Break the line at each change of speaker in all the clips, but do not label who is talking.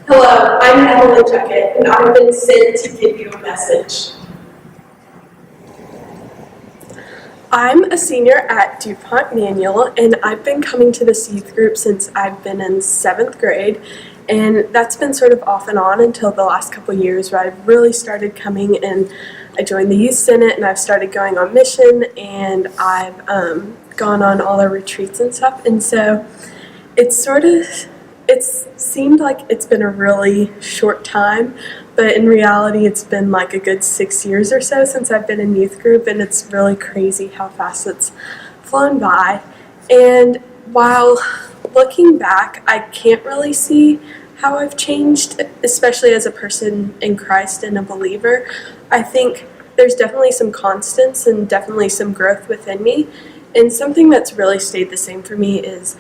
Hello, I'm Evelyn Juckett, and I've been sent to give you a message. I'm a senior at DuPont Manual, and I've been coming to this youth group since I've been in 7th grade, and that's been sort of off and on until the last couple years where I've really started coming, and I joined the Youth Senate, and I've started going on mission, and I've gone on all our retreats and stuff, and so it's seemed like it's been a really short time, but in reality it's been like a good 6 years or so since I've been in youth group, and it's really crazy how fast it's flown by. And while looking back, I can't really see how I've changed, especially as a person in Christ and a believer. I think there's definitely some constants and definitely some growth within me, and something that's really stayed the same for me is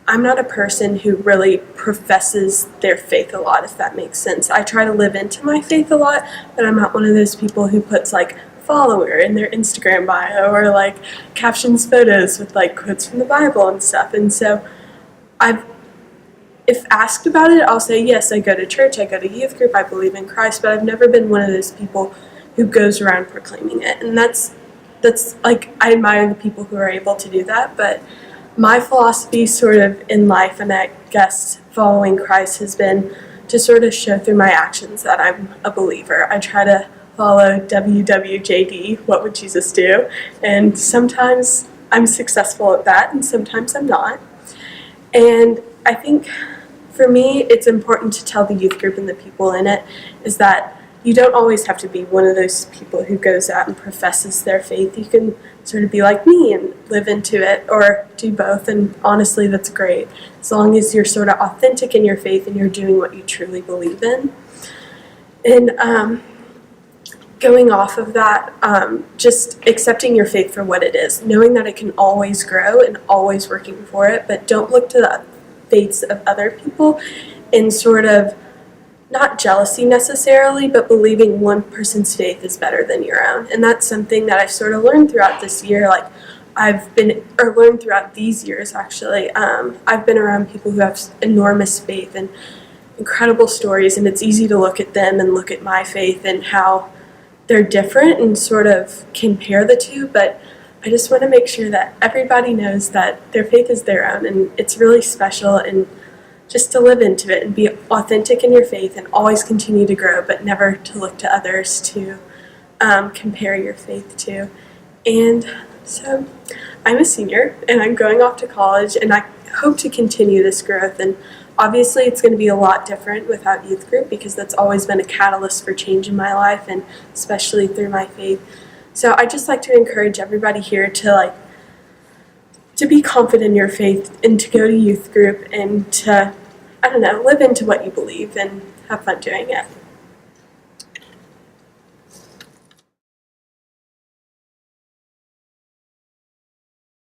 I'm not a person who really professes their faith a lot, if that makes sense. I try to live into my faith a lot, but I'm not one of those people who puts like follower in their Instagram bio or like captions photos with like quotes from the Bible and stuff. And so if asked about it, I'll say, yes, I go to church, I go to youth group, I believe in Christ, but I've never been one of those people who goes around proclaiming it. And that's like, I admire the people who are able to do that, but my philosophy sort of in life, and I guess following Christ, has been to sort of show through my actions that I'm a believer. I try to follow WWJD, what would Jesus do? And sometimes I'm successful at that, and sometimes I'm not. And I think for me, it's important to tell the youth group and the people in it is that you don't always have to be one of those people who goes out and professes their faith. You can sort of be like me and live into it, or do both, and honestly that's great as long as you're sort of authentic in your faith and you're doing what you truly believe in. And going off of that, just accepting your faith for what it is, knowing that it can always grow and always working for it, but don't look to the faiths of other people and sort of not jealousy necessarily, but believing one person's faith is better than your own. And that's something that I've sort of learned throughout this year. Like learned throughout these years actually. I've been around people who have enormous faith and incredible stories, and it's easy to look at them and look at my faith and how they're different and sort of compare the two, but I just want to make sure that everybody knows that their faith is their own, and it's really special, and just to live into it and be authentic in your faith and always continue to grow, but never to look to others to compare your faith to. And so I'm a senior and I'm going off to college, and I hope to continue this growth. And obviously it's going to be a lot different without youth group, because that's always been a catalyst for change in my life, and especially through my faith. So I just like to encourage everybody here to be confident in your faith and to go to youth group and to, live into what you believe and have fun doing it.